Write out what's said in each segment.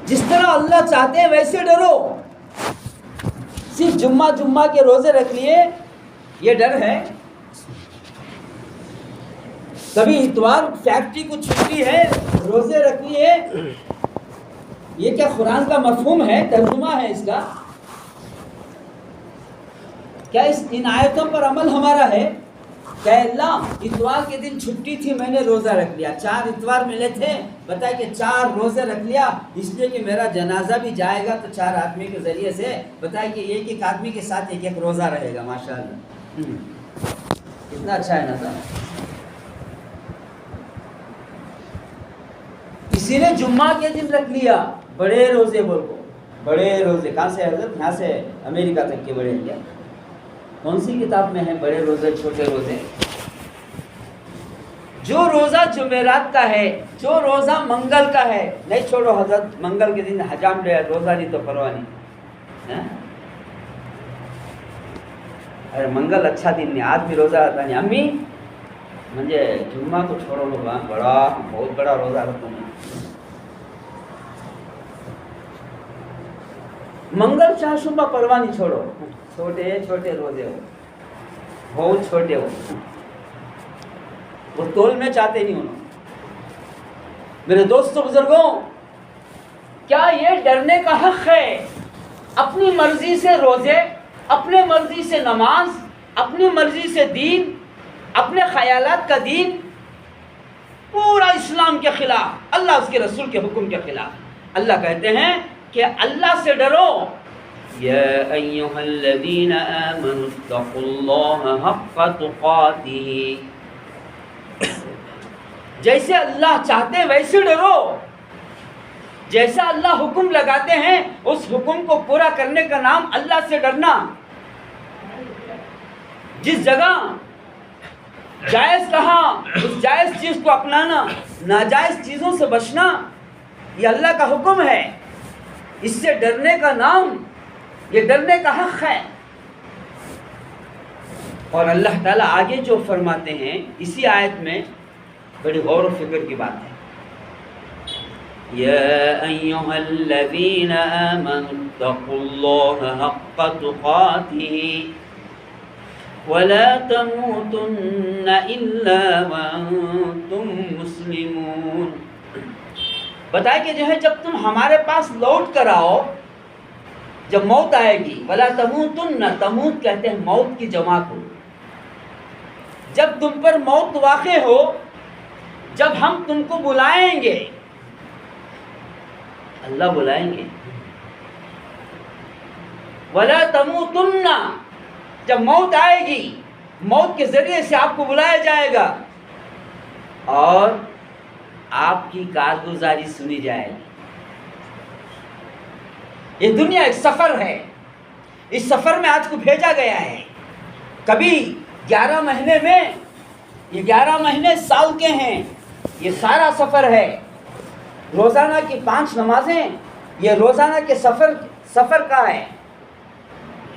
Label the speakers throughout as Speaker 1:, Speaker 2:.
Speaker 1: جس طرح اللہ چاہتے ہیں ویسے ڈرو. صرف جمعہ کے روزے رکھ لیے یہ ڈر ہے؟ کبھی اتوار فیکٹری کو چھٹی ہے روزے رکھ لیے، یہ کیا قرآن کا مفہوم ہے، ترجمہ ہے اس کا؟ کیا ان آیتوں پر عمل ہمارا ہے؟ کہ اللہ اتوار کے دن چھٹی تھی میں نے روزہ رکھ لیا، 4 اتوار ملے تھے، بتائے کہ 4 روزے رکھ لیا اس لیے کہ میرا جنازہ بھی جائے گا تو 4 آدمی کے ذریعے سے، بتائے کہ ایک آدمی کے ساتھ ایک روزہ رہے گا. ماشاءاللہ کتنا اچھا ہے نا صاحب. کسی نے جمعہ کے دن رکھ لیا بڑے روزے، بول کو بڑے روزے کہاں سے حضرت؟ یہاں سے امریکہ تک کے بڑے. کیا کون سی کتاب میں ہے بڑے روزے چھوٹے روزے؟ جو روزہ جمعرات کا ہے، جو روزہ منگل کا ہے، نہیں چھوڑو حضرت منگل کے دن حجام لے روزہ نہیں تو پرواہ نہیں. ارے منگل اچھا دن نہیں، آج بھی روزہ رہتا نہیں. امی مجھے جمعہ تو چھوڑو لوگ، بہت بڑا روزہ رکھتا ہوں. منگل چاہ صبح پرواہ نہیں، چھوڑو چھوٹے چھوٹے روزے ہو، بہت چھوٹے ہو، وہ تول میں چاہتے نہیں انہوں. میرے دوستوں بزرگوں، کیا یہ ڈرنے کا حق ہے؟ اپنی مرضی سے روزے، اپنے مرضی سے نماز، اپنی مرضی سے دین، اپنے خیالات کا دین، پورا اسلام کے خلاف، اللہ اس کے رسول کے حکم کے خلاف. اللہ کہتے ہیں کہ اللہ سے ڈرو. یا ایھا الذین آمنوا اتقوا اللہ حق تقاتہ، جیسے اللہ چاہتے ہیں ویسے ڈرو. جیسا اللہ حکم لگاتے ہیں اس حکم کو پورا کرنے کا نام اللہ سے ڈرنا. جس جگہ جائز کہا اس جائز چیز کو اپنانا، ناجائز چیزوں سے بچنا، یہ اللہ کا حکم ہے. اس سے ڈرنے کا نام، یہ ڈرنے کا حق ہے. اور اللہ تعالیٰ آگے جو فرماتے ہیں اسی آیت میں بڑی غور و فکر کی بات ہے. یا ایھا الذین آمنوا اتقوا اللہ حق تقاتہ ولا تموتن الا وانتم مسلمون. بتائے کہ جو ہے جب تم ہمارے پاس لوٹ کر آؤ، جب موت آئے گی، ولا تموتن، تموت کہتے ہیں موت کی جمع کو، جب تم پر موت واقع ہو، جب ہم تم کو بلائیں گے، اللہ بلائیں گے، ولا تموتن، جب موت آئے گی، موت کے ذریعے سے آپ کو بلایا جائے گا اور آپ کی کارگزاری سنی جائے گی. یہ دنیا ایک سفر ہے، اس سفر میں آج کو بھیجا گیا ہے. کبھی 11 مہینے میں، یہ 11 مہینے سال کے ہیں، یہ سارا سفر ہے. روزانہ کی 5 نمازیں یہ روزانہ کے سفر کا ہے.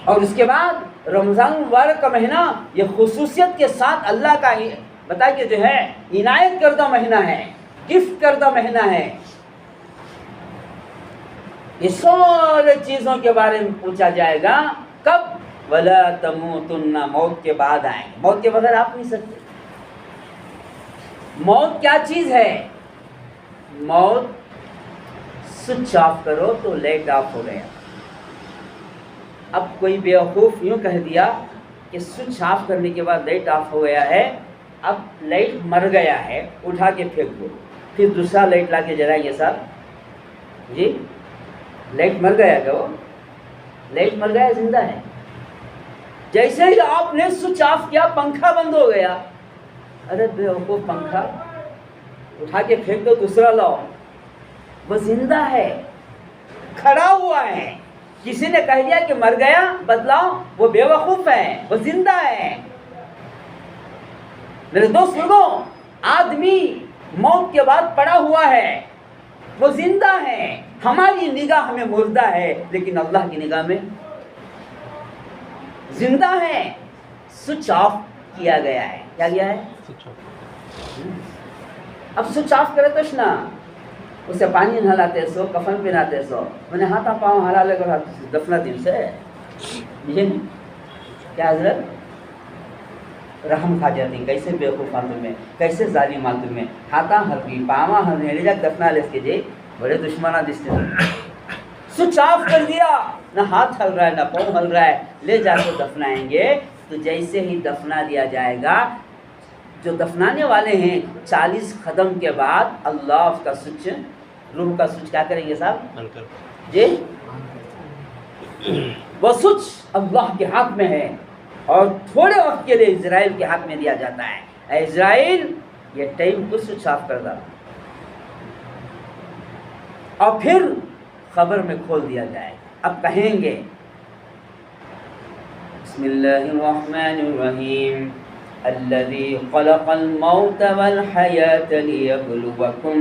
Speaker 1: اور اس کے بعد رمضان مبارک کا مہینہ یہ خصوصیت کے ساتھ اللہ کا بتا کہ جو ہے عنایت کردہ مہینہ ہے، گفٹ کردہ مہینہ ہے. یہ سارے چیزوں کے بارے میں پوچھا جائے گا. کب؟ ولا تموتن، موت کے بعد آئیں گے. موت کے بغیر آپ نہیں سکتے. موت کیا چیز ہے؟ موت سوئچ آف کرو تو لائٹ آف ہو گیا. اب کوئی بیوقوف یوں کہہ دیا کہ سوئچ آف کرنے کے بعد لائٹ آف ہو گیا ہے، اب لائٹ مر گیا ہے، اٹھا کے پھینک دو، پھر دوسرا لائٹ لا کے جلائیں گے صاحب. جی لائٹ مر گیا کیا؟ وہ لائٹ مر گیا، زندہ ہے. جیسے ہی آپ نے سوئچ آف کیا پنکھا بند ہو گیا. ارے بیوقوف، پنکھا اٹھا کے پھینک دو، دوسرا لاؤ. وہ زندہ ہے، کھڑا ہوا ہے. کسی نے کہہ دیا کہ مر گیا بدلاؤ، وہ بیوقوف ہے، وہ زندہ ہے. میرے دوست لوگوں، آدمی موت کے بعد پڑا ہوا ہے، وہ زندہ ہے. ہماری نگاہ ہمیں مردہ ہے لیکن اللہ کی نگاہ میں زندہ ہے. سوئچ آف کیا گیا ہے. کیا گیا ہے؟ اب سوئچ آف کرے تو نا اسے پانی نہلاتے سو، کفن پہناتے سو، میں نے ہاتھا پاؤں ہلا لے کر دفنا دن سے یہ کیا حضرت رحم کھا جاتی، کیسے بیوقوفاں تمہیں، کیسے ظالماں تمہیں، ہاتھا ہلکی پاواں ہلنے لے جا دفنا لیس کے جی بڑے دشمنہ دستے سوئچ آف کر دیا، نہ ہاتھ ہل رہا ہے نہ پاؤں ہل رہا ہے، لے جا کے دفنائیں گے۔ تو جیسے ہی دفنا دیا جائے گا، جو دفنانے والے ہیں 40 قدم کے بعد اللہ اس کا سوئچ، روح کا سوئچ کیا کریں گے صاحب جی؟ وہ سوئچ اللہ کے ہاتھ میں ہے اور تھوڑے وقت کے لیے اسرائیل کے ہاتھ میں دیا جاتا ہے، اے اسرائیل یہ ٹائم کو سوئچ آف کر دو، اور پھر خبر میں کھول دیا جائے۔ اب کہیں گے بسم اللہ الرحمن الرحیم الذی خلق الموت والحیاة لیبلوکم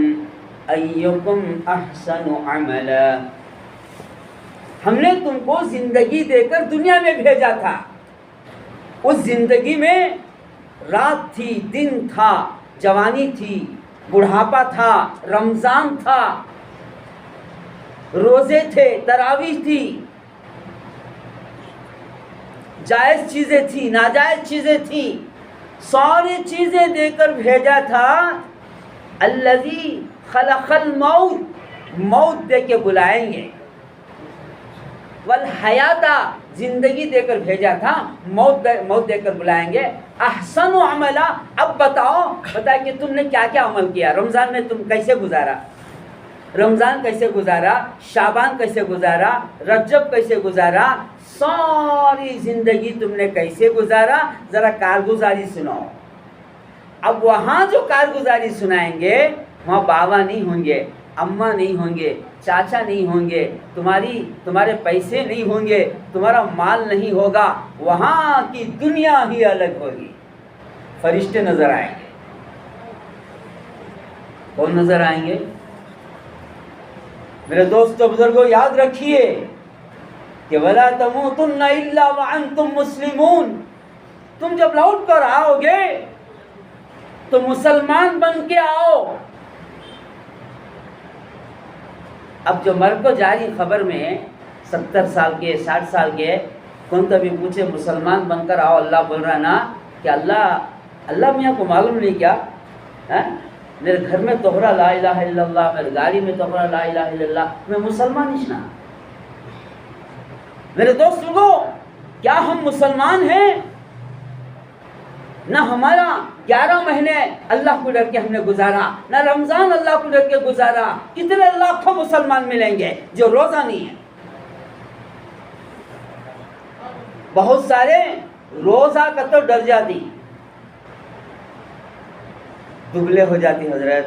Speaker 1: ایکم احسن عملا۔ ہم نے تم کو زندگی دے کر دنیا میں بھیجا تھا، اس زندگی میں رات تھی، دن تھا، جوانی تھی، بڑھاپا تھا، رمضان تھا، روزے تھے، تراویح تھی، جائز چیزیں تھی، ناجائز چیزیں تھی، ساری چیزیں دے کر بھیجا تھا۔ الذی خلق الموت، موت دے کے بلائیں گے، والحیات، زندگی دے کر بھیجا تھا، موت دے کر بلائیں گے۔ احسن عملا، اب بتاؤ کہ تم نے کیا کیا عمل کیا، رمضان میں تم کیسے گزارا، رمضان کیسے گزارا، شعبان کیسے گزارا، رجب کیسے گزارا، ساری زندگی تم نے کیسے گزارا، ذرا کارگزاری سناؤ۔ اب وہاں جو کارگزاری سنائیں گے وہاں بابا نہیں ہوں گے، اماں نہیں ہوں گے، چاچا نہیں ہوں گے، تمہارے پیسے نہیں ہوں گے، تمہارا مال نہیں ہوگا، وہاں کی دنیا ہی الگ ہوگی۔ فرشتے نظر آئیں گے۔ کون نظر آئیں گے؟ میرے دوستو بزرگوں یاد رکھیے کہ وَلَا تَمُوتُنَّ إِلَّا وَأَنْتُمْ مُسْلِمُونَ، تم جب لوٹ کر آؤ گے تو مسلمان بن کے آؤ۔ اب جو مر کو جاری خبر میں 70 سال کے 60 سال کے کون تو بھی پوچھے مسلمان بن کر آؤ، اللہ بول رہا نا کہ اللہ میاں کو معلوم نہیں کیا، میرے گھر میں توہرا لا الہ الا اللہ، میرے گاڑی میں توہرا لا الہ الا اللہ، میں مسلمان نشنا۔ میرے دوست لوگوں، کیا ہم مسلمان ہیں؟ نہ ہمارا 11 مہینے اللہ کو ڈر کے ہم نے گزارا، نہ رمضان اللہ کو ڈر کے گزارا۔ کتنے لاکھوں مسلمان ملیں گے جو روزہ نہیں ہے، بہت سارے روزہ کا تو ڈر جاتی، دبلے ہو جاتی۔ حضرت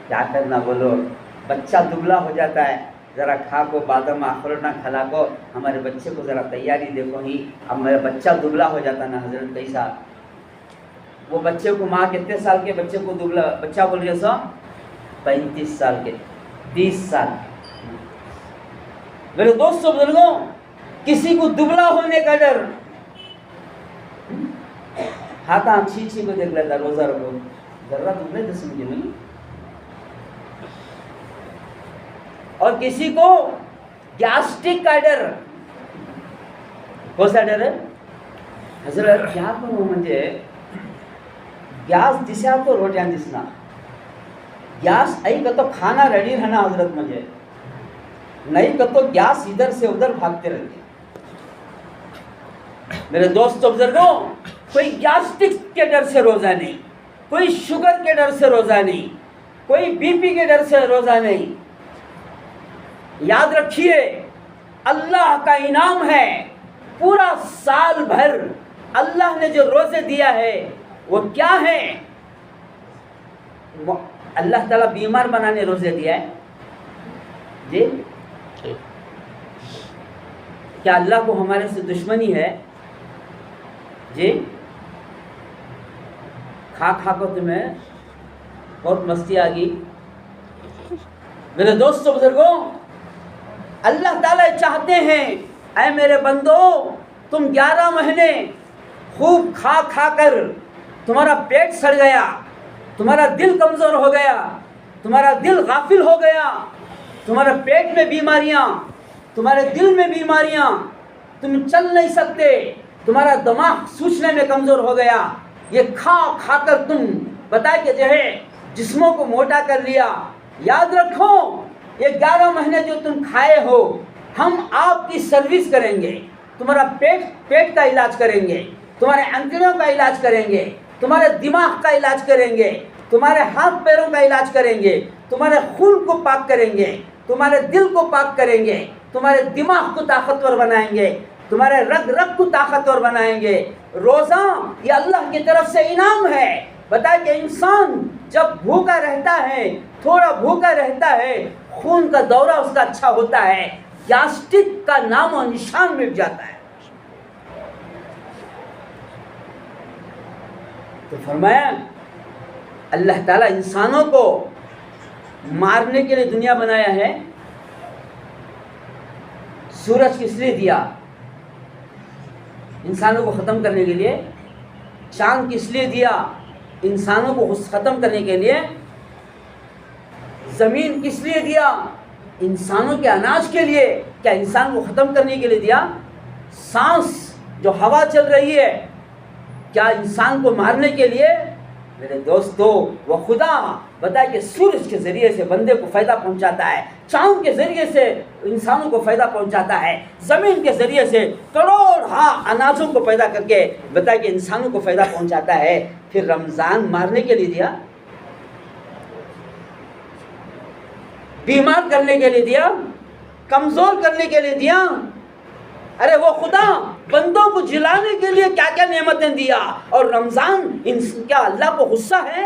Speaker 1: کیا کرنا بولو، بچہ دبلا ہو جاتا ہے، ذرا کھا کو بادام اخروٹ نہ کھلا کو، ہمارے بچے کو ذرا تیاری دیکھو ہی، اب میرا بچہ دبلا ہو جاتا نا حضرت کیسا۔ وہ بچے کو ماں کتنے سال کے بچے کو دبلا، بچہ بول رہے سو 35 سال کے، 30 سال۔ میرے دوستوں بزرگوں، کسی کو دبلا ہونے کا ڈر، ہاتھ چھی کو دیکھ لیتا روزہ رکھو، ذرا دبلے تو سمجھے نہیں۔ اور کسی کو گیسٹرک کا ڈر، کون سا ڈر ہے حضرت؟ کیا کروں مجھے گیس دسیا تو روٹیاں دسنا، گیس ای کا تو کھانا ریڈی رہنا حضرت، مجھے نہیں کا تو گیس ادھر سے ادھر بھاگتے رہتے۔ میرے دوستوں بزرگوں، کوئی گیسٹرک کے ڈر سے روزہ نہیں، کوئی شوگر کے ڈر سے روزہ نہیں، کوئی بی پی کے ڈر سے روزہ نہیں۔ یاد رکھیے اللہ کا انعام ہے، پورا سال بھر اللہ نے جو روزے دیا ہے وہ کیا ہے؟ اللہ تعالیٰ بیمار بنانے روزے دیا ہے جی؟ کیا اللہ کو ہمارے سے دشمنی ہے جی؟ کھا کو تمہیں بہت مستی آ گئی۔ میرے دوستوں بزرگوں، اللہ تعالیٰ چاہتے ہیں اے میرے بندو، تم 11 مہینے خوب کھا کر تمہارا پیٹ سڑ گیا، تمہارا دل کمزور ہو گیا، تمہارا دل غافل ہو گیا، تمہارے پیٹ میں بیماریاں، تمہارے دل میں بیماریاں، تم چل نہیں سکتے، تمہارا دماغ سوچنے میں کمزور ہو گیا، یہ کھا کھا کر تم بتا کہ جو ہے جسموں کو موٹا کر لیا۔ یاد رکھو یہ 11 مہینے جو تم کھائے ہو، ہم آپ کی سروس کریں گے، تمہارا پیٹ کا علاج کریں گے، تمہارے انتڑیوں کا علاج کریں گے، تمہارے دماغ کا علاج کریں گے، تمہارے ہاتھ پیروں کا علاج کریں گے، تمہارے خون کو پاک کریں گے، تمہارے دل کو پاک کریں گے، تمہارے دماغ کو طاقتور بنائیں گے، تمہارے رگ کو طاقتور بنائیں گے۔ روزہ یہ اللہ کی طرف سے انعام ہے۔ بتائے کہ انسان جب بھوکا رہتا ہے، تھوڑا بھوکا رہتا ہے، خون کا دورہ اس کا اچھا ہوتا ہے، گیسٹرک کا نام و نشان مٹ جاتا ہے۔ تو فرمایا اللہ تعالیٰ انسانوں کو مارنے کے لیے دنیا بنایا ہے۔ سورج کس لیے دیا؟ انسانوں کو ختم کرنے کے لیے۔ چاند کس لیے دیا؟ انسانوں کو ختم کرنے کے لیے۔ زمین کس لیے دیا؟ انسانوں کے اناج کے لیے۔ کیا انسان کو ختم کرنے کے لیے دیا؟ سانس جو ہوا چل رہی ہے، کیا انسان کو مارنے کے لیے؟ میرے دوستو وہ خدا بتا کہ سورج کے ذریعے سے بندے کو فائدہ پہنچاتا ہے، چاند کے ذریعے سے انسانوں کو فائدہ پہنچاتا ہے، زمین کے ذریعے سے کروڑ اناجوں کو پیدا کر کے بتا کہ انسانوں کو فائدہ پہنچاتا ہے۔ پھر رمضان مارنے کے لیے دیا، بیمار کرنے کے لیے دیا، کمزور کرنے کے لیے دیا۔ ارے وہ خدا بندوں کو جلانے کے لیے کیا کیا نعمتیں دیا، اور رمضان کیا اللہ کو غصہ ہے؟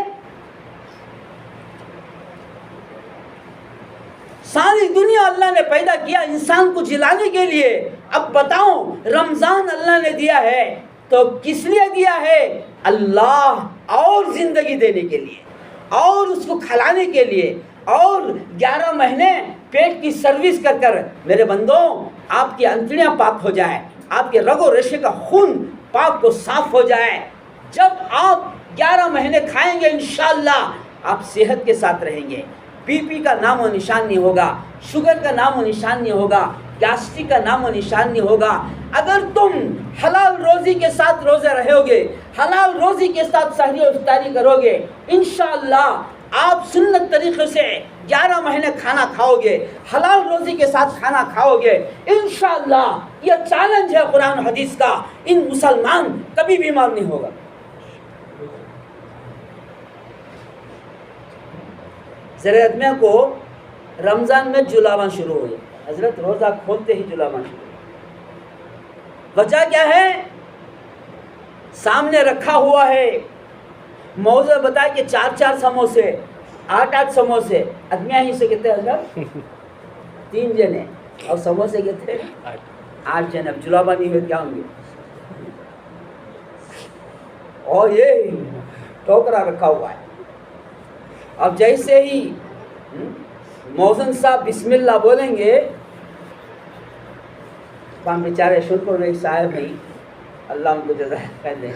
Speaker 1: ساری دنیا اللہ نے پیدا کیا انسان کو جلانے کے لیے۔ اب بتاؤ رمضان اللہ نے دیا ہے تو کس لیے دیا ہے؟ اللہ اور زندگی دینے کے لیے، اور اس کو کھلانے کے لیے، اور 11 مہینے پیٹ کی سروس کر کر میرے بندوں آپ کی انتڑیاں پاک ہو جائے، آپ کے رگ و ریشے کا خون پاک و صاف ہو جائے۔ جب آپ 11 مہینے کھائیں گے انشاءاللہ آپ صحت کے ساتھ رہیں گے، بی پی کا نام و نشان نہیں ہوگا، شوگر کا نام و نشان نہیں ہوگا، گیسٹرک کا نام و نشان نہیں ہوگا۔ اگر تم حلال روزی کے ساتھ روزے رہو گے، حلال روزی کے ساتھ سحری و افطاری کرو گے، انشاءاللہ آپ سنت طریقے سے 11 مہینے کھانا کھاؤ گے، حلال روزی کے ساتھ کھانا کھاؤ گے، انشاءاللہ یہ چیلنج ہے قرآن و حدیث کا، ان مسلمان کبھی بیمار نہیں ہوگا۔ زرعتمیہ کو رمضان میں جلاوان شروع ہوئی، حضرت روزہ کھولتے ہی جلاوان شروع ہوئی۔ وجہ کیا ہے؟ سامنے رکھا ہوا ہے، موضوع بتائے کہ 4 سموسے، 8 سموسے، ادمیہ ہی سے کہتے ہیں حضرت 3 جنے، اور سموسے کہتے ہیں 8 جنے۔ اب جلابہ نہیں ہوئے کیا ہوں گے؟ اور یہ ٹوکرا رکھا ہوا ہے۔ اب جیسے ہی موزن صاحب بسم اللہ بولیں گے، ہم بیچارے شکر نہیں صاحب نہیں، اللہ ان کو جزائے خیر دے،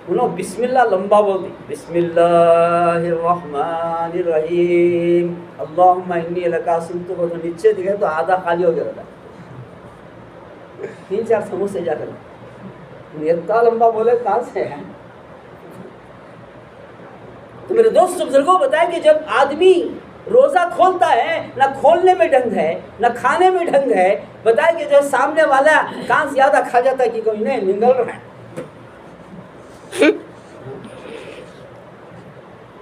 Speaker 1: انہوں بسم اللہ لمبا بول دی، بسم اللہ الرحمن الرحیم اللہم انی لکا سنتو کو نیچے دکھے تو آدھا خالی ہو گیا تھا۔ 3-4 سموسے جا کر اتنا لمبا بولے کہاں سے ہے؟ تو میرے دوست بزرگوں بتایا کہ جب آدمی روزہ کھولتا ہے، نہ کھولنے میں ڈھنگ ہے نہ کھانے میں ڈھنگ ہے، بتایا کہ جو سامنے والا کہاں زیادہ کھا جاتا ہے کہ کوئی نہیں نگل رہا ہے،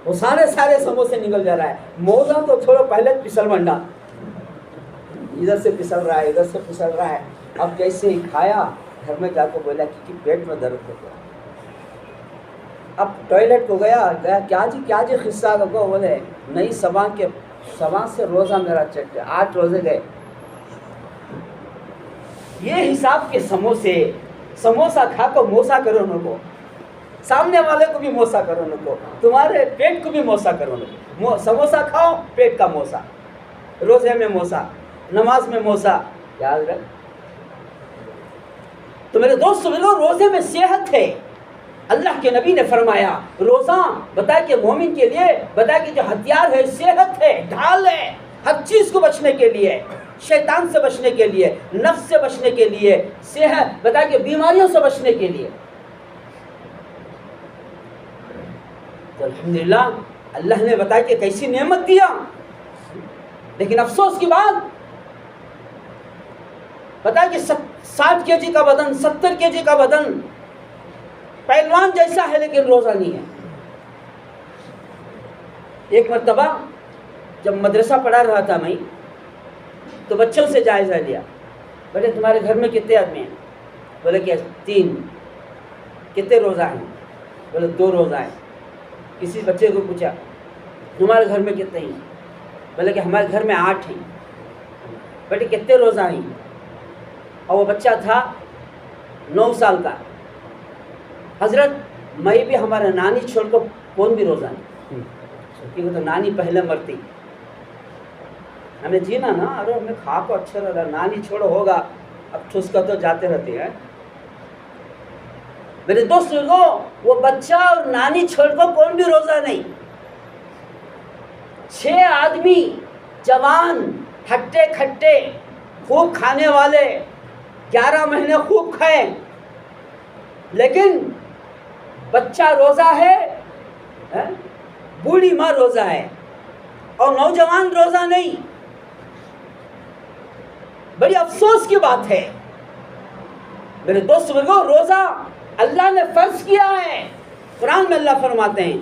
Speaker 1: وہ سارے سموسے نکل جا رہا ہے۔ موزہ تو چھوڑو، پہلے پسل منڈا، ادھر سے پسل رہا ہے ادھر سے پسل رہا ہے۔ اب جیسے ہی کھایا گھر میں جا کے بولا کہ پیٹ میں درد ہو گیا، اب ٹوائلٹ کو گیا کیا جی قصہ کو بولے نہیں، سبا سے روزہ میرا چٹ ہے، 8 روزے گئے۔ یہ حساب کے سموسا کھا کو موسا کرو ان کو، سامنے والے کو بھی موسا کرو ان کو، تمہارے پیٹ کو بھی موسا کرو ان کو۔ سموسا کھاؤ پیٹ کا موسا، روزے میں موسا، نماز میں موسا، یاد رکھ۔ تو میرے دوست سمجھ لو روزے میں صحت ہے، اللہ کے نبی نے فرمایا روزہ بتا کہ مومن کے لیے بتا کہ جو ہتھیار ہے، صحت ہے، ڈھال ہے، ہر چیز کو بچنے کے لیے، شیطان سے بچنے کے لیے، نفس سے بچنے کے لیے، صحت بتا کہ بیماریوں سے بچنے کے لیے۔ تو الحمدللہ اللہ نے بتایا کہ کیسی نعمت دیا، لیکن افسوس کی بات بتا کہ 60 کے جی کا بدن، 70 کے جی کا بدن پہلوان جیسا ہے لیکن روزہ نہیں ہے۔ ایک مرتبہ جب مدرسہ پڑھا رہا تھا میں تو بچوں سے جائزہ لیا، بیٹے تمہارے گھر میں کتنے آدمی ہیں؟ بولے کہ 3۔ کتنے روزہ ہیں؟ بولے 2 روزہ ہیں۔ کسی بچے کو پوچھا تمہارے گھر میں کتنے ہیں؟ بولے کہ ہمارے گھر میں 8 ہیں۔ بیٹے کتنے روزہ ہیں؟ اور وہ بچہ تھا 9 سال کا۔ حضرت میں بھی ہمارا نانی چھوڑ کو کون بھی روزہ نہیں، کیونکہ تو نانی پہلے مرتی، ہمیں جینا نا، ارے ہمیں کھا کو اچھا لگا، نانی چھوڑ ہوگا اب ٹھوس کا تو جاتے رہتے ہیں۔ میرے دوست لوگوں وہ بچہ اور نانی چھوڑ کو کون بھی روزہ نہیں۔ 6 آدمی جوان ہٹے کھٹے خوب کھانے والے 11 مہینے خوب کھائے، لیکن بچہ روزہ ہے، بوڑھی ماں روزہ ہے اور نوجوان روزہ نہیں۔ بڑی افسوس کی بات ہے میرے دوست بزرگوں، روزہ اللہ نے فرض کیا ہے۔ قرآن میں اللہ فرماتے ہیں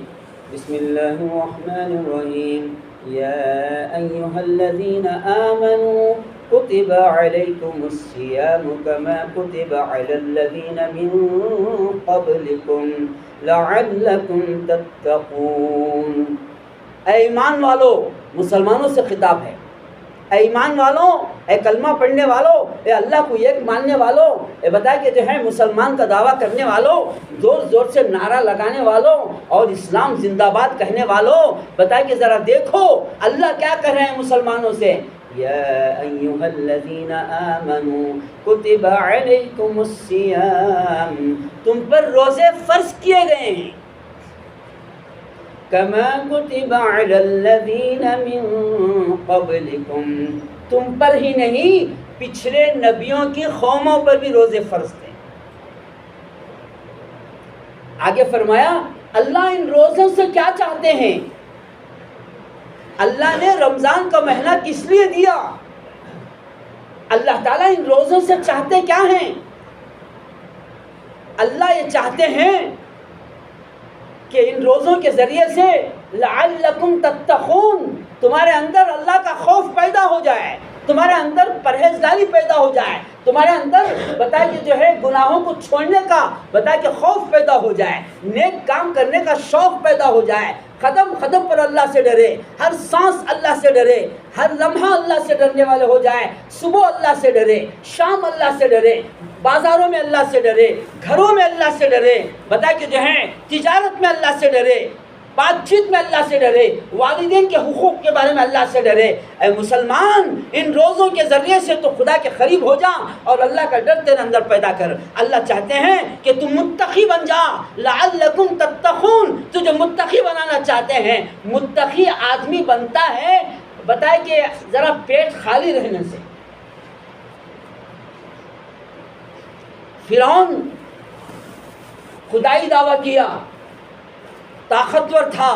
Speaker 1: بسم اللہ الرحمن الرحیم یا ایہا الذین آمنوا کتب علیکم الصیام کما کتب علی الذین من قبلکم لعلکم تتقون۔ اے ایمان والو، مسلمانوں سے خطاب ہے، اے ایمان والوں، اے کلمہ پڑھنے والوں، اے اللہ کو ایک ماننے والوں، اے بتائے کہ جو ہے مسلمان کا دعویٰ کرنے والوں، زور زور سے نعرہ لگانے والوں اور اسلام زندہ باد کہنے والوں، بتائے کہ ذرا دیکھو اللہ کیا کہہ رہے ہیں مسلمانوں سے، یا ایہا الذین آمنوا کتب علیکم الصیام، تم پر روزے فرض کیے گئے ہیں، کما کتب علی الذین من قبلکم، تم پر ہی نہیں پچھلے نبیوں کی قوموں پر بھی روزے فرض تھے۔ آگے فرمایا اللہ ان روزوں سے کیا چاہتے ہیں؟ اللہ نے رمضان کا مہینہ کس لیے دیا؟ اللہ تعالیٰ ان روزوں سے چاہتے کیا ہیں؟ اللہ یہ چاہتے ہیں کہ ان روزوں کے ذریعے سے لعلکم تتقون، تمہارے اندر اللہ کا خوف پیدا ہو جائے، تمہارے اندر پرہیزگاری پیدا ہو جائے، تمہارے اندر بتائے کہ جو ہے گناہوں کو چھوڑنے کا بتائے کہ خوف پیدا ہو جائے، نیک کام کرنے کا شوق پیدا ہو جائے، قدم قدم پر اللہ سے ڈرے، ہر سانس اللہ سے ڈرے، ہر لمحہ اللہ سے ڈرنے والے ہو جائیں، صبح اللہ سے ڈرے، شام اللہ سے ڈرے، بازاروں میں اللہ سے ڈرے، گھروں میں اللہ سے ڈرے، بتائے کہ جو ہے تجارت میں اللہ سے ڈرے، بات چیت میں اللہ سے ڈرے، والدین کے حقوق کے بارے میں اللہ سے ڈرے۔ اے مسلمان ان روزوں کے ذریعے سے تو خدا کے قریب ہو جا اور اللہ کا ڈر تیرے اندر پیدا کر۔ اللہ چاہتے ہیں کہ تم متقی بن جا، لعلکم تتقون، تجھے متقی بنانا چاہتے ہیں۔ متقی آدمی بنتا ہے بتائے کہ ذرا پیٹ خالی رہنے سے۔ فرعون خدائی دعویٰ کیا، طاقتور تھا،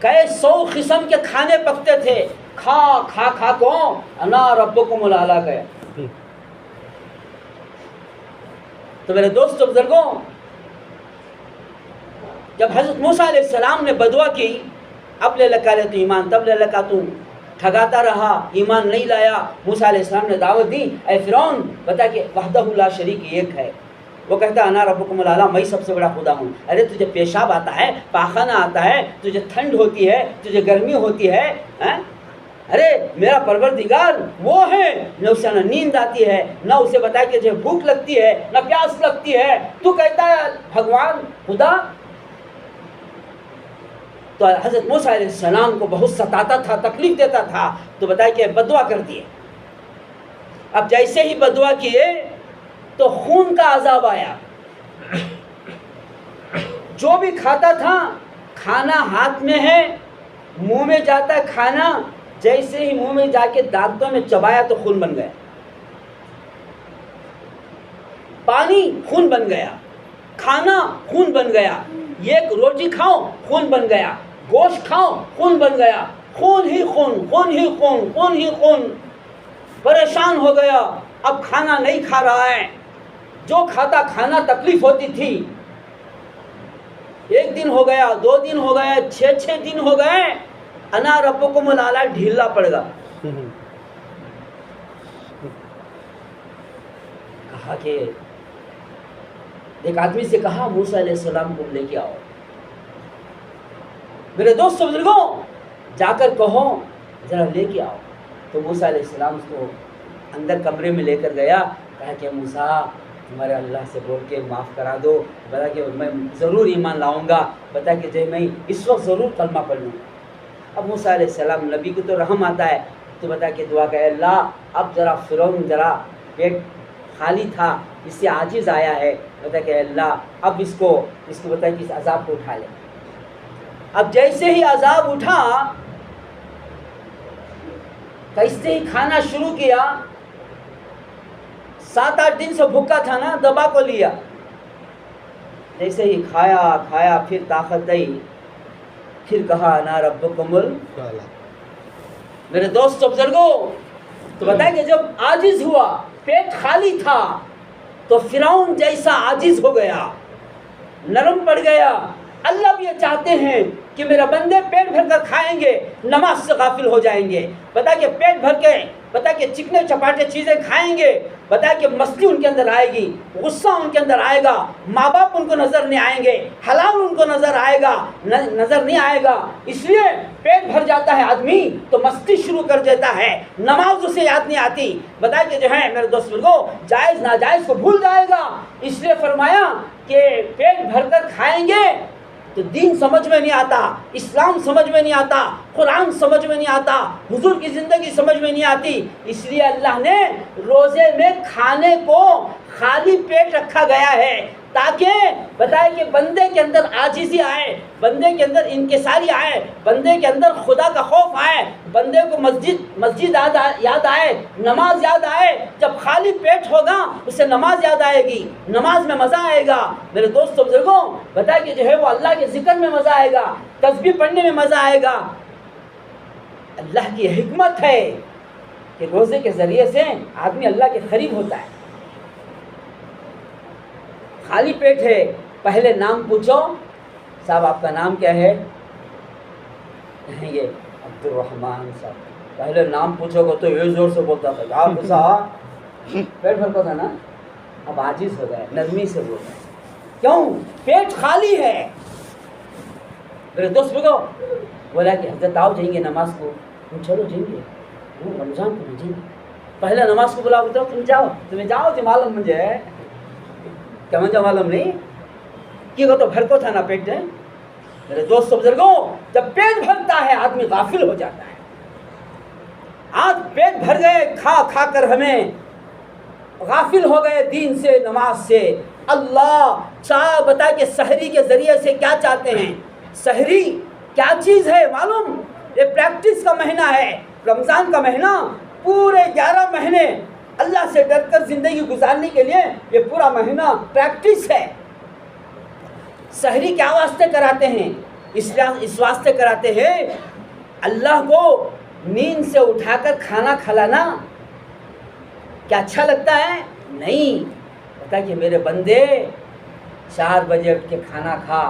Speaker 1: کئی 100 قسم کے کھانے پکتے تھے، کھا کھا کھا کو انا ربکم الاعلی گئے۔ تو میرے دوستو بزرگوں، جب حضرت موسیٰ علیہ السلام نے بدعا کی اب لے لکا لے تو ایمان، تب لے لکا تو ٹھگاتا رہا، ایمان نہیں لایا، موسیٰ علیہ السلام نے دعوت دی، اے فرعون بتا کہ وحدہ لا شریک ایک ہے، وہ کہتا ہے انا ربکم الاعلی، میں سب سے بڑا خدا ہوں۔ ارے تجھے پیشاب آتا ہے، پاخانہ آتا ہے، تجھے ٹھنڈ ہوتی ہے، تجھے گرمی ہوتی ہے، ارے میرا پروردگار وہ ہے، نہ اسے نہ نیند آتی ہے، نہ اسے بتائے کہ جو بھوک لگتی ہے، نہ پیاس لگتی ہے، تو کہتا ہے بھگوان خدا۔ تو حضرت موسیٰ علیہ السلام کو بہت ستاتا تھا، تکلیف دیتا تھا، تو بتائے کہ بدعا کر دیے۔ اب جیسے ہی بدعا کیے تو خون کا عذاب آیا، جو بھی کھاتا تھا کھانا ہاتھ میں ہے، منہ میں جاتا ہے کھانا، جیسے ہی منہ میں جا کے دانتوں میں چبایا تو خون بن گیا، پانی خون بن گیا، کھانا خون بن گیا، ایک روٹی کھاؤ خون بن گیا، گوشت کھاؤ خون بن گیا، خون ہی خون، خون ہی خون، خون ہی خون. پریشان ہو گیا، اب کھانا نہیں کھا رہا ہے، جو کھاتا کھانا تکلیف ہوتی تھی. ایک دن ہو گیا، 2 دن ہو گئے، 6 دن ہو گئے، انا ربکم الاعلی ڈھیلا پڑ گا. کہا کہ ایک آدمی سے کہا موسیٰ علیہ السلام کو لے کے آؤ. میرے دوست بزرگوں جا کر کہو ذرا لے کے آؤ. تو موسیٰ علیہ السلام اس کو اندر کمرے میں لے کر گیا. کہا کہ موسیٰ تمہارے اللہ سے بول کے معاف کرا دو. بتا کہ میں ضرور ایمان لاؤں گا، بتا کہ جو میں اس وقت ضرور کلمہ پڑھ لوں. اب موسیٰ علیہ السلام نبی کو تو رحم آتا ہے، تو بتا کہ دعا کہ اللہ اب ذرا فرعون ذرا پیٹ خالی تھا، اس سے عاجز آیا ہے، بتا کہ اللہ اب اس کو بتا کہ اس عذاب کو اٹھا لے. اب جیسے ہی عذاب اٹھا کیسے ہی کھانا شروع کیا. 7-8 دن سے بھوکا تھا نا، دبا کو لیا. جیسے ہی کھایا پھر طاقت آئی، پھر کہا انا ربکم الاعلی. میرے دوست بزرگوں تو بتائیں کہ جب عاجز ہوا، پیٹ خالی تھا، تو فرعون جیسا عاجز ہو گیا، نرم پڑ گیا. اللہ بھی یہ چاہتے ہیں کہ میرا بندے پیٹ بھر کر کھائیں گے، نماز سے غافل ہو جائیں گے. بتا کہ پیٹ بھر کے بتا کہ چکنے چپاٹے چیزیں کھائیں گے، بتا کہ مستی ان کے اندر آئے گی، غصہ ان کے اندر آئے گا، ماں باپ ان کو نظر نہیں آئیں گے، حلال ان کو نظر نہیں آئے گا. اس لیے پیٹ بھر جاتا ہے آدمی تو مستی شروع کر دیتا ہے، نماز اسے یاد نہیں آتی. بتا کہ جو ہے میرے دوست بزرگوں جائز ناجائز کو بھول جائے گا. اس لیے فرمایا کہ پیٹ بھر کر کھائیں گے تو دین سمجھ میں نہیں آتا، اسلام سمجھ میں نہیں آتا، قرآن سمجھ میں نہیں آتا، حضور کی زندگی سمجھ میں نہیں آتی. اس لیے اللہ نے روزے میں کھانے کو خالی پیٹ رکھا گیا ہے تاکہ بتائے کہ بندے کے اندر عاجزی آئے، بندے کے اندر انکساری آئے، بندے کے اندر خدا کا خوف آئے، بندے کو مسجد یاد آئے، نماز یاد آئے. جب خالی پیٹ ہوگا اسے نماز یاد آئے گی، نماز میں مزہ آئے گا. میرے دوستوں بزرگوں بتائے کہ جو ہے وہ اللہ کے ذکر میں مزہ آئے گا، تسبیح پڑھنے میں مزہ آئے گا. اللہ کی حکمت ہے کہ روزے کے ذریعے سے آدمی اللہ کے قریب ہوتا ہے. خالی پیٹ ہے، پہلے نام پوچھو، صاحب آپ کا نام کیا ہے؟ یہ عبد الرحمن صاحب. پہلے نام پوچھو گے تو یہ زور سے بولتا تھا آپ صاحب، پیٹ بھرتا تھا نا. اب عاجز ہو گئے، نرمی سے بول رہے. کیوں؟ پیٹ خالی ہے. میرے دوست بگو بولا کہ حضرت آؤ جائیں گے نماز کو. چلو جائیں گے، رمضان کو جائیں گے. پہلے نماز کو بلا بتاؤ تمہیں جاؤ جو معلوم مجھے کیا مجھے معلوم نہیں کہ وہ تو بھر کو تھا نا پیٹ ہے. میرے دوستوں بزرگوں جب پیٹ بھرتا ہے آدمی غافل ہو جاتا ہے. آج پیٹ بھر گئے کھا کر ہمیں غافل ہو گئے دین سے، نماز سے. اللہ چاہ بتا کہ سحری کے ذریعے سے کیا چاہتے ہیں. سحری کیا چیز ہے معلوم؟ یہ پریکٹس کا مہینہ ہے. رمضان کا مہینہ پورے 11 مہینے اللہ سے ڈر کر زندگی گزارنے کے لیے یہ پورا مہینہ پریکٹس ہے. سحری کیا واسطے کراتے ہیں؟ اس واسطے کراتے ہیں اللہ کو نیند سے اٹھا کر کھانا کھلانا. کیا اچھا لگتا ہے؟ نہیں. بتا کہ میرے بندے 4 بجے اٹھ کے کھانا کھا،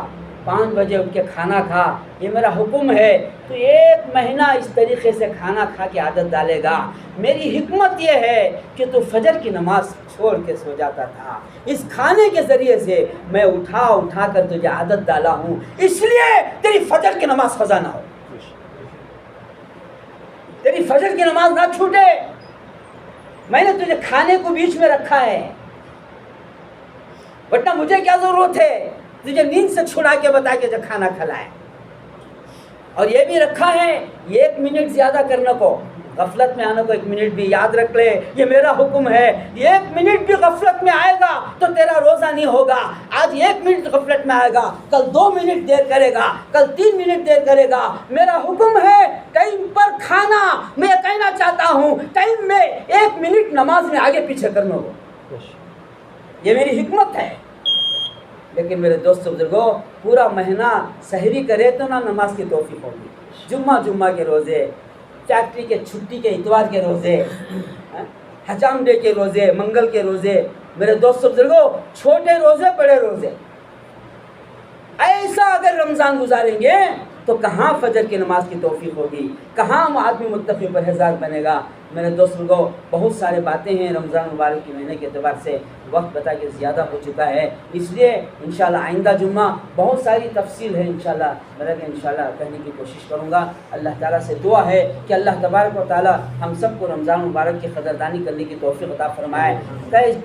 Speaker 1: 5 بجے اٹھ کے کھانا کھا، یہ میرا حکم ہے. تو 1 مہینہ اس طریقے سے کھانا کھا کے عادت ڈالے گا. میری حکمت یہ ہے کہ تو فجر کی نماز چھوڑ کے سو جاتا تھا، اس کھانے کے ذریعے سے میں اٹھا کر تجھے عادت ڈالا ہوں، اس لیے تیری فجر کی نماز قضا نہ ہو، تیری فجر کی نماز نہ چھوٹے. میں نے تجھے کھانے کو بیچ میں رکھا ہے، ورنہ مجھے کیا ضرورت ہے تجھے نیند سے چھڑا کے بتا کے جو کھانا کھلائے. اور یہ بھی رکھا ہے 1 منٹ زیادہ کرنے کو. غفلت میں آنے کو 1 منٹ بھی یاد رکھ لے، یہ میرا حکم ہے، 1 منٹ بھی غفلت میں آئے گا تو تیرا روزہ نہیں ہوگا۔ آج 1 منٹ غفلت میں آئے گا، کل 2 منٹ دیر کرے گا، کل 3 منٹ دیر کرے گا، میرا حکم ہے ٹائم پر کھانا۔ میں کہنا چاہتا ہوں ٹائم میں 1 منٹ نماز میں آگے پیچھے کرنا ہو، یہ میری حکمت ہے۔ لیکن میرے دوست بزرگوں، پورا مہینہ سحری کرے تو نہ نماز کی توفیق ہوگی۔ جمعہ کے روزے، فیکٹری کے چھٹی کے اتوار کے روزے، حجام ڈے کے روزے، منگل کے روزے، میرے دوست بزرگوں چھوٹے روزے بڑے روزے، ایسا اگر رمضان گزاریں گے تو کہاں فجر کی نماز کی توفیق ہوگی، کہاں آدمی متقی پرہیزگار بنے گا۔ میرے دوست لوگوں، بہت سارے باتیں ہیں رمضان مبارک کے مہینے کے اعتبار سے، وقت بتا کے زیادہ ہو چکا ہے، اس لیے انشاءاللہ آئندہ جمعہ بہت ساری تفصیل ہے انشاءاللہ میرا کہ انشاءاللہ کہنے کی کوشش کروں گا۔ اللہ تعالیٰ سے دعا ہے کہ اللہ تبارک و تعالیٰ ہم سب کو رمضان مبارک کی قدردانی کرنے کی توفیق عطا فرمائے۔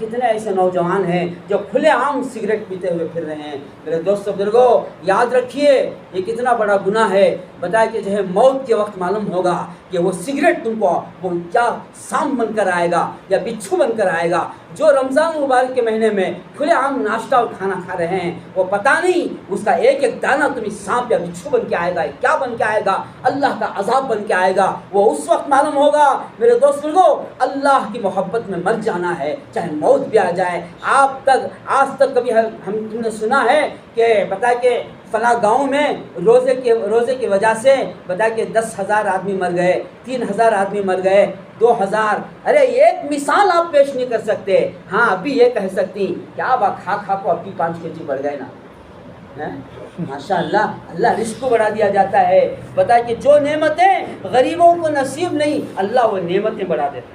Speaker 1: کتنے ایسے نوجوان ہیں جو کھلے عام سگریٹ پیتے ہوئے پھر رہے ہیں۔ میرے دوستو بزرگوں، یاد رکھیے یہ کتنا بڑا گناہ ہے۔ بتائے کہ جو ہے موت کے وقت معلوم ہوگا کہ وہ سگریٹ تم کو وہ کیا سام بن کر آئے گا یا بچھو بن کر آئے گا۔ جو رمضان مبارک کے مہینے میں کھلے عام ناشتہ اور کھانا کھا رہے ہیں، وہ پتہ نہیں اس کا ایک ایک دانہ تمہیں سانپ یا بچھو بن کے آئے گا، کیا بن کے آئے گا، اللہ کا عذاب بن کے آئے گا۔ وہ اس وقت معلوم ہوگا۔ میرے دوست لوگوں، اللہ کی محبت میں مر جانا ہے، چاہے موت بھی آ جائے۔ آج تک کبھی تم نے سنا ہے کہ بتا کہ فلاں گاؤں میں روزے کی وجہ سے بتا کہ 10,000 آدمی مر گئے، 3,000 آدمی مر گئے، 2,000۔ ارے ایک مثال آپ پیش نہیں کر سکتے۔ ہاں ابھی یہ کہہ سکتی کیا با کھا کو ابھی 5 kg بڑھ گئے نا، ماشاء اللہ، اللہ رزق کو بڑھا دیا جاتا ہے۔ بتا کہ جو نعمتیں غریبوں کو نصیب نہیں، اللہ وہ نعمتیں بڑھا دیتا ہے۔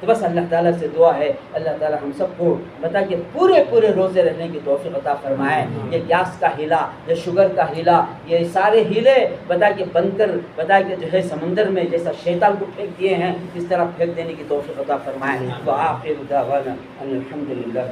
Speaker 1: تو بس اللہ تعالیٰ سے دعا ہے اللہ تعالیٰ ہم سب کو بتا کہ پورے روزے رہنے کی توفیق عطا فرمائے۔ یہ گیس کا ہیلا، یہ شوگر کا ہیلا، یہ سارے ہیلے بتا کہ بن کر بتا کہ جو ہے سمندر میں جیسا شیطان کو پھینک دیے ہیں، اس طرح پھینک دینے کی توفیق عطا فرمائے۔ وآخر دعوانا ان الحمد للہ۔